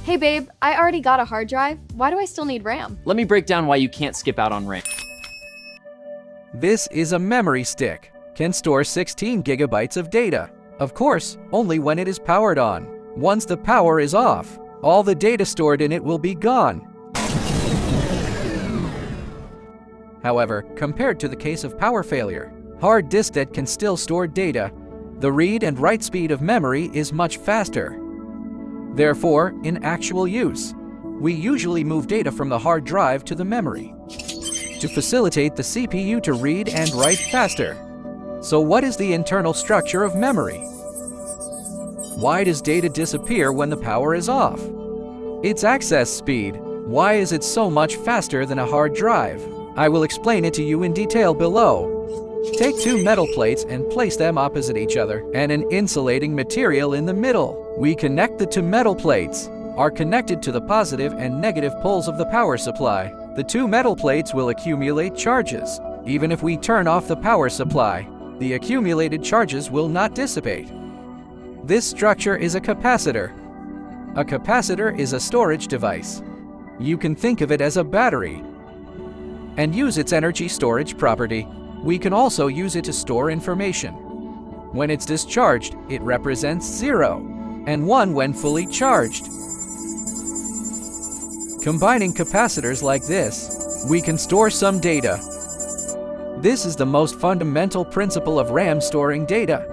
Hey babe, I already got a hard drive. Why do I still need RAM? Let me break down why you can't skip out on RAM. This is a memory stick. Can store 16 gigabytes of data. Of course, only when it is powered on. Once the power is off, all the data stored in it will be gone. However, compared to the case of power failure, hard disk that can still store data, the read and write speed of memory is much faster. Therefore, in actual use, we usually move data from the hard drive to the memory to facilitate the CPU to read and write faster. So what is the internal structure of memory? Why does data disappear when the power is off? Its access speed. Why is it so much faster than a hard drive? I will explain it to you in detail below. Take two metal plates and place them opposite each other and an insulating material in the middle. We connect the two metal plates, are connected to the positive and negative poles of the power supply. The two metal plates will accumulate charges. Even if we turn off the power supply, the accumulated charges will not dissipate. This structure is a capacitor. A capacitor is a storage device. You can think of it as a battery and use its energy storage property. We can also use it to store information. When it's discharged, it represents 0 and 1 when fully charged. Combining capacitors like this, we can store some data. This is the most fundamental principle of RAM storing data.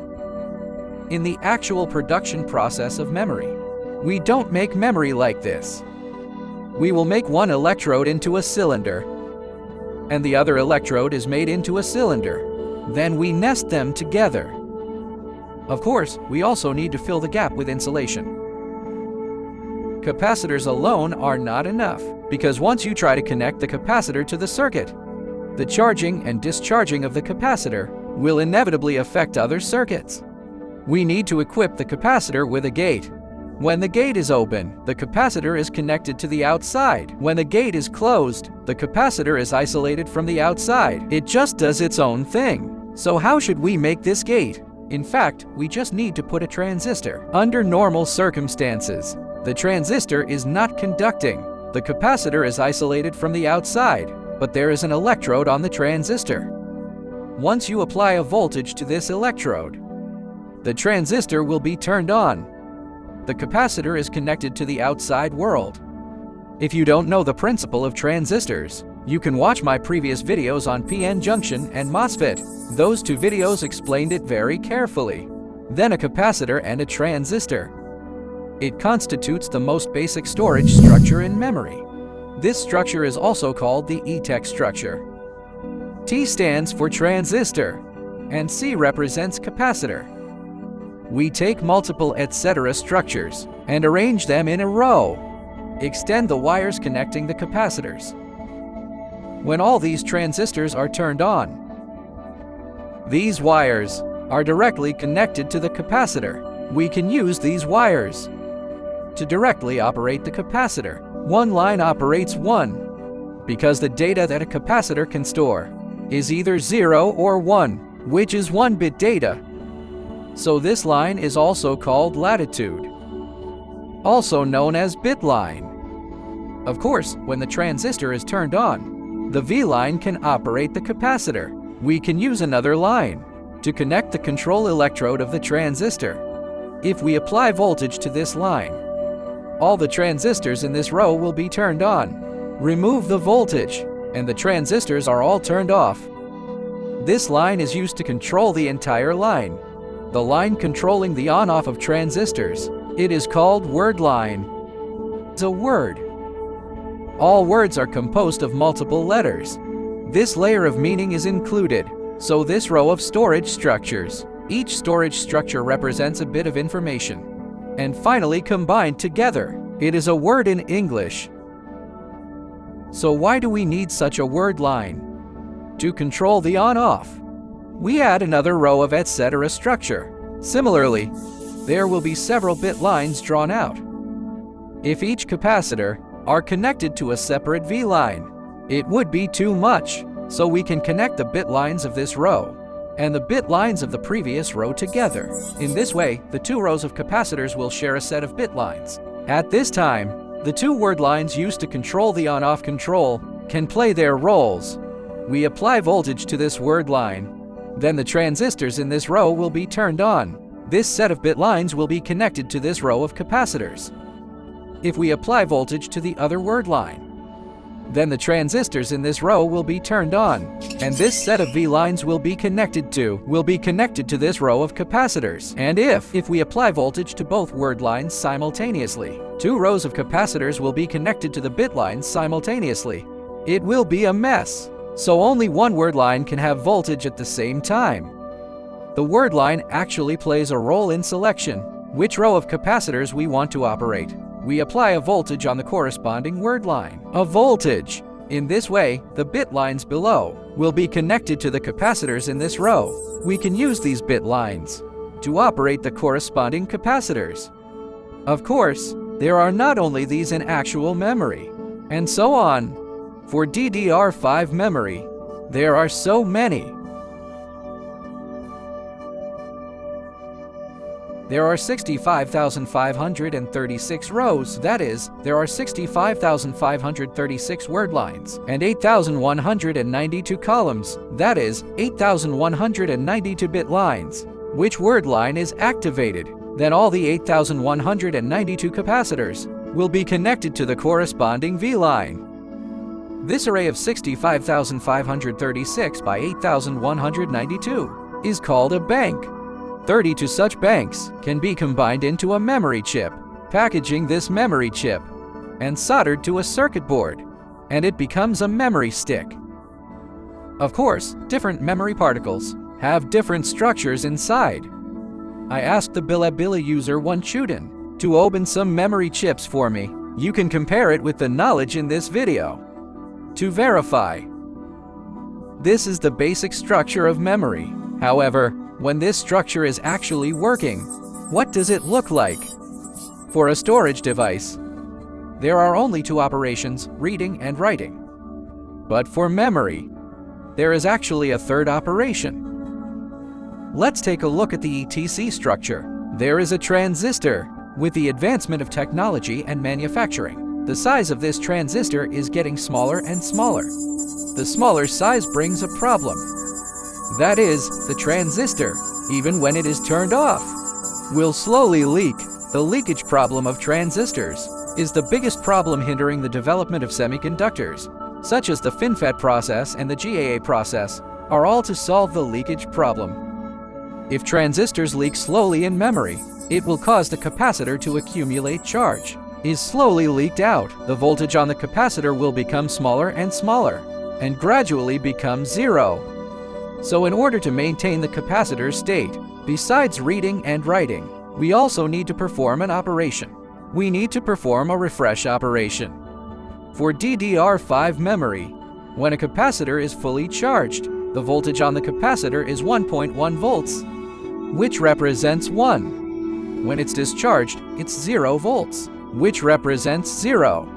In the actual production process of memory, we don't make memory like this. We will make one electrode into a cylinder, and the other electrode is made into a cylinder. Then we nest them together. Of course, we also need to fill the gap with insulation. Capacitors alone are not enough, because once you try to connect the capacitor to the circuit, the charging and discharging of the capacitor will inevitably affect other circuits. We need to equip the capacitor with a gate. When the gate is open, the capacitor is connected to the outside. When the gate is closed, the capacitor is isolated from the outside. It just does its own thing. So how should we make this gate? In fact, we just need to put a transistor. Under normal circumstances, the transistor is not conducting. The capacitor is isolated from the outside, but there is an electrode on the transistor. Once you apply a voltage to this electrode, the transistor will be turned on. The capacitor is connected to the outside world. If you don't know the principle of transistors, you can watch my previous videos on PN junction and MOSFET. Those two videos explained it very carefully. Then a capacitor and a transistor. It constitutes the most basic storage structure in memory. This structure is also called the ETEC structure. T stands for transistor, and C represents capacitor. We take multiple etc. structures and arrange them in a row. Extend the wires connecting the capacitors. When all these transistors are turned on, these wires are directly connected to the capacitor. We can use these wires to directly operate the capacitor. One line operates 1 because the data that a capacitor can store is either 0 or 1, which is 1-bit data. So this line is also called latitude, also known as bit line. Of course, when the transistor is turned on, the V line can operate the capacitor. We can use another line to connect the control electrode of the transistor. If we apply voltage to this line, all the transistors in this row will be turned on. Remove the voltage, and the transistors are all turned off. This line is used to control the entire line. The line controlling the on-off of transistors. It is called word line. It's a word. All words are composed of multiple letters. This layer of meaning is included. So this row of storage structures. Each storage structure represents a bit of information. And finally combined together, it is a word in English. So why do we need such a word line? To control the on-off. We add another row of etc. structure. Similarly, there will be several bit lines drawn out. If each capacitor are connected to a separate V line, it would be too much, so we can connect the bit lines of this row and the bit lines of the previous row together. In this way, the two rows of capacitors will share a set of bit lines. At this time, The two word lines used to control the on-off control can play their roles. We apply voltage to this word line. Then the transistors in this row will be turned on. This set of bit lines will be connected to this row of capacitors. If we apply voltage to the other word line, then the transistors in this row will be turned on, and this set of V lines will be connected to this row of capacitors. And if we apply voltage to both word lines simultaneously, two rows of capacitors will be connected to the bit lines simultaneously. It will be a mess. So only one word line can have voltage at the same time. The word line actually plays a role in selection which row of capacitors we want to operate. We apply a voltage on the corresponding word line. A voltage. In this way, the bit lines below will be connected to the capacitors in this row. We can use these bit lines to operate the corresponding capacitors. Of course, there are not only these in actual memory, and so on. For DDR5 memory, there are so many. There are 65,536 rows, that is, there are 65,536 word lines, and 8,192 columns, that is, 8,192 bit lines. Which word line is activated? Then all the 8,192 capacitors will be connected to the corresponding V line. This array of 65,536 by 8,192 is called a bank. 32 such banks can be combined into a memory chip, packaging this memory chip and soldered to a circuit board, and it becomes a memory stick. Of course, different memory particles have different structures inside. I asked the Bilibili user Wanchuden to open some memory chips for me. You can compare it with the knowledge in this video to verify. This is the basic structure of memory. However, when this structure is actually working, what does it look like? For a storage device, there are only two operations, reading and writing. But for memory, there is actually a third operation. Let's take a look at the ETC structure. There is a transistor. With the advancement of technology and manufacturing, the size of this transistor is getting smaller and smaller. The smaller size brings a problem. That is, the transistor, even when it is turned off, will slowly leak. The leakage problem of transistors is the biggest problem hindering the development of semiconductors, such as the FinFET process and the GAA process, are all to solve the leakage problem. If transistors leak slowly in memory, it will cause the capacitor to accumulate charge. Is slowly leaked out, the voltage on the capacitor will become smaller and smaller, and gradually become zero. So in order to maintain the capacitor's state, besides reading and writing, we also need to perform an operation. We need to perform a refresh operation. For DDR5 memory, when a capacitor is fully charged, the voltage on the capacitor is 1.1 volts, which represents 1. When it's discharged, it's 0 volts, which represents 0.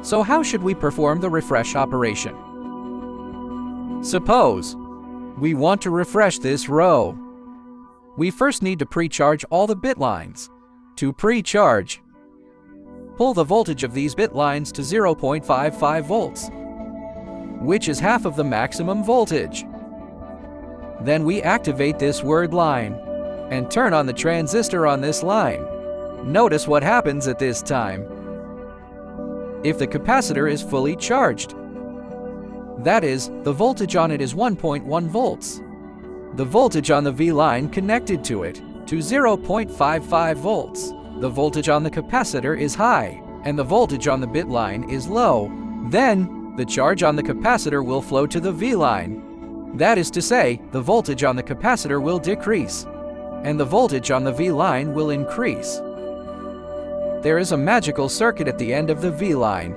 So how should we perform the refresh operation? Suppose we want to refresh this row. We first need to pre-charge all the bit lines. To pre-charge, pull the voltage of these bit lines to 0.55 volts, which is half of the maximum voltage. Then we activate this word line and turn on the transistor on this line. Notice what happens at this time. If the capacitor is fully charged, that is, the voltage on it is 1.1 volts. The voltage on the V line connected to it to 0.55 volts. The voltage on the capacitor is high, and the voltage on the bit line is low. Then, the charge on the capacitor will flow to the V line. That is to say, the voltage on the capacitor will decrease, and the voltage on the V line will increase. There is a magical circuit at the end of the V line,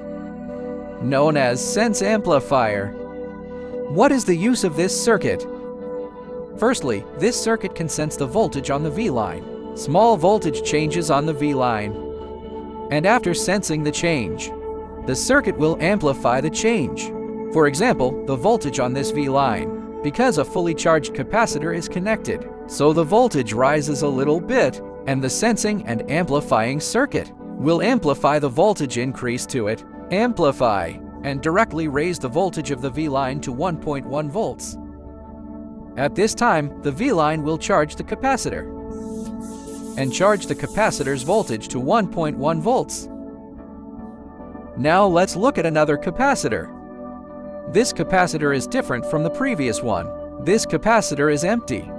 known as sense amplifier. What is the use of this circuit? Firstly, this circuit can sense the voltage on the V line. Small voltage changes on the V line. And after sensing the change, the circuit will amplify the change. For example, the voltage on this V line, because a fully charged capacitor is connected, so the voltage rises a little bit, and the sensing and amplifying circuit will amplify the voltage increase to it, amplify, and directly raise the voltage of the V-line to 1.1 volts. At this time, the V-line will charge the capacitor and charge the capacitor's voltage to 1.1 volts. Now let's look at another capacitor. This capacitor is different from the previous one. This capacitor is empty,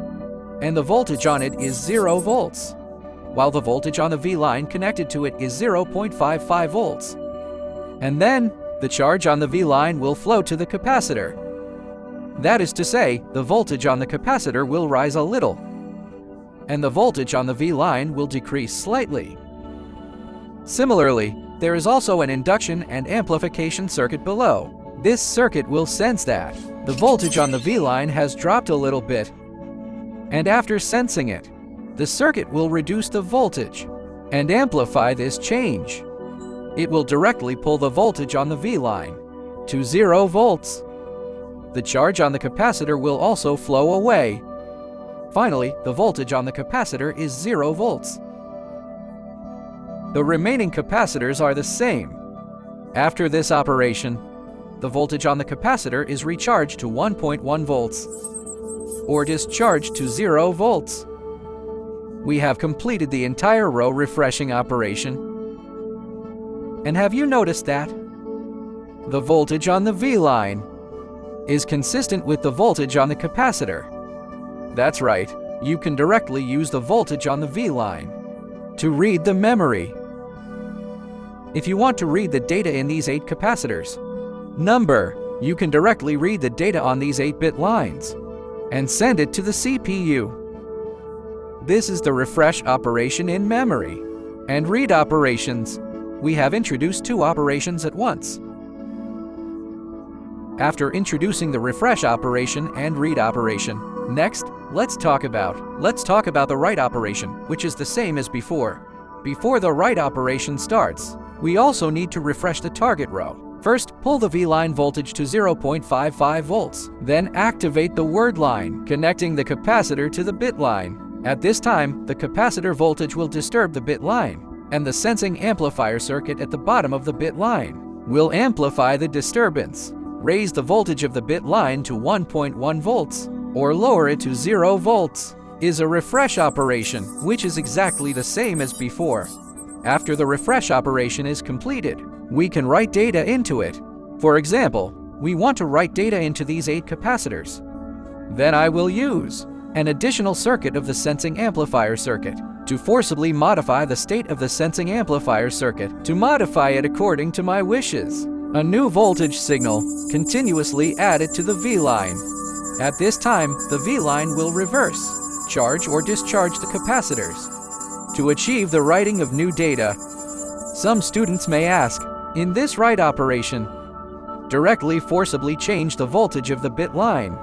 and the voltage on it is 0 volts, while the voltage on the V-line connected to it is 0.55 volts. And then, the charge on the V-line will flow to the capacitor. That is to say, the voltage on the capacitor will rise a little, and the voltage on the V-line will decrease slightly. Similarly, there is also an induction and amplification circuit below. This circuit will sense that the voltage on the V-line has dropped a little bit, and after sensing it, the circuit will reduce the voltage and amplify this change. It will directly pull the voltage on the V-line to 0 volts. The charge on the capacitor will also flow away. Finally, the voltage on the capacitor is 0 volts. The remaining capacitors are the same. After this operation, the voltage on the capacitor is recharged to 1.1 volts or discharged to 0 volts. We have completed the entire row refreshing operation. And have you noticed that the voltage on the V-line is consistent with the voltage on the capacitor? That's right, you can directly use the voltage on the V-line to read the memory. If you want to read the data in these 8 capacitors, you can directly read the data on these 8-bit lines and send it to the CPU. This is the refresh operation in memory. And read operations. We have introduced 2 operations at once. After introducing the refresh operation and read operation, next, let's talk about the write operation, which is the same as before. Before the write operation starts, we also need to refresh the target row. First, pull the V-line voltage to 0.55 volts. Then activate the word line, connecting the capacitor to the bit line. At this time, the capacitor voltage will disturb the bit line, and the sensing amplifier circuit at the bottom of the bit line will amplify the disturbance, raise the voltage of the bit line to 1.1 volts, or lower it to 0 volts. Is a refresh operation, which is exactly the same as before. After the refresh operation is completed, we can write data into it. For example, we want to write data into these 8 capacitors. Then I will use an additional circuit of the sensing amplifier circuit to forcibly modify the state of the sensing amplifier circuit to modify it according to my wishes. A new voltage signal continuously added to the V-line. At this time, the V-line will reverse, charge or discharge the capacitors to achieve the writing of new data. Some students may ask, in this write operation, directly forcibly change the voltage of the bit line.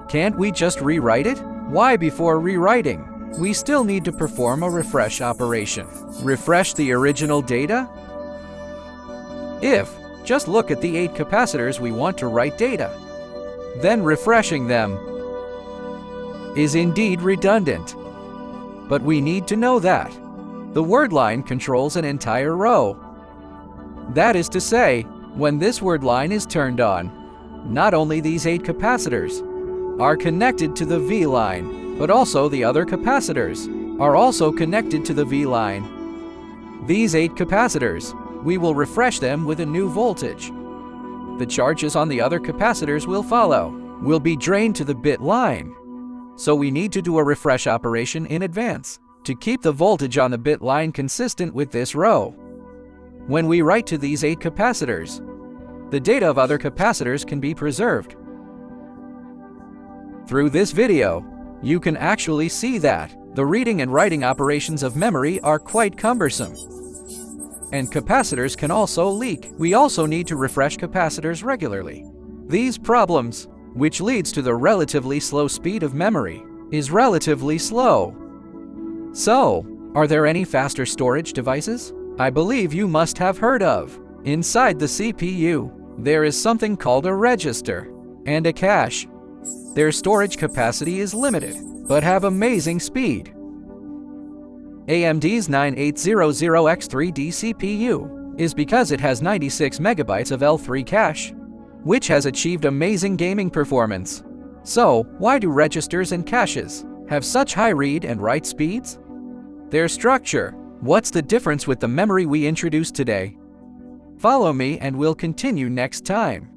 Can't we just rewrite it? Why before rewriting? We still need to perform a refresh operation. Refresh the original data? Just look at the 8 capacitors we want to write data. Then refreshing them is indeed redundant. But we need to know that the word line controls an entire row. That is to say, when this word line is turned on, not only these 8 capacitors are connected to the V-line, but also the other capacitors are also connected to the V-line. These 8 capacitors, we will refresh them with a new voltage. The charges on the other capacitors will follow, will be drained to the bit line. So we need to do a refresh operation in advance to keep the voltage on the bit line consistent with this row. When we write to these 8 capacitors, the data of other capacitors can be preserved. Through this video, you can actually see that the reading and writing operations of memory are quite cumbersome. And capacitors can also leak. We also need to refresh capacitors regularly. These problems, which leads to the relatively slow speed of memory, is relatively slow. So, are there any faster storage devices? I believe you must have heard of. Inside the CPU, there is something called a register and a cache. Their storage capacity is limited, but have amazing speed. AMD's 9800X3D CPU is because it has 96 megabytes of L3 cache, which has achieved amazing gaming performance. So, why do registers and caches have such high read and write speeds? Their structure. What's the difference with the memory we introduced today? Follow me and we'll continue next time.